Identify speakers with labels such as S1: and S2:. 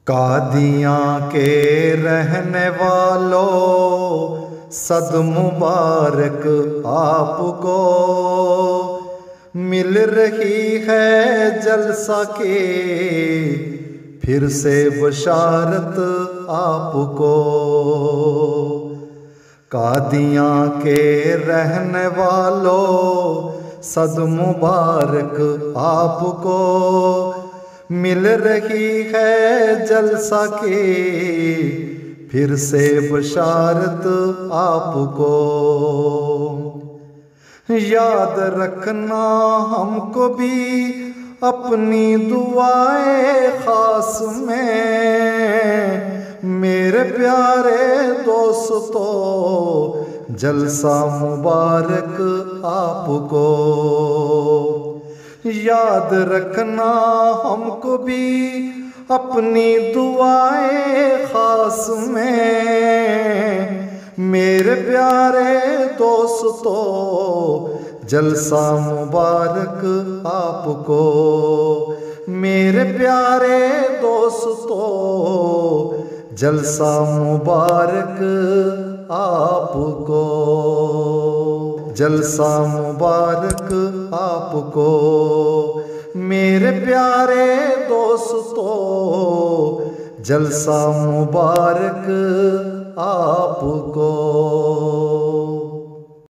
S1: कादियाँ के रहने वालों, सद मुबारक आपको। मिल रही है जलसा के फिर से बशारत आपको। कादियाँ के रहने वालों, सद मुबारक आपको। मिल रही है जलसा के फिर से बशारत आपको। याद रखना हमको भी अपनी दुआए खास में, मेरे प्यारे दोस्तों जलसा मुबारक आपको। याद रखना हमको भी अपनी दुआए खास में, मेरे प्यारे दोस्तों जलसा मुबारक आपको। मेरे प्यारे दोस्तों जलसा मुबारक आपको। जलसा मुबारक आपको मेरे प्यारे दोस्तों, जलसा मुबारक आपको।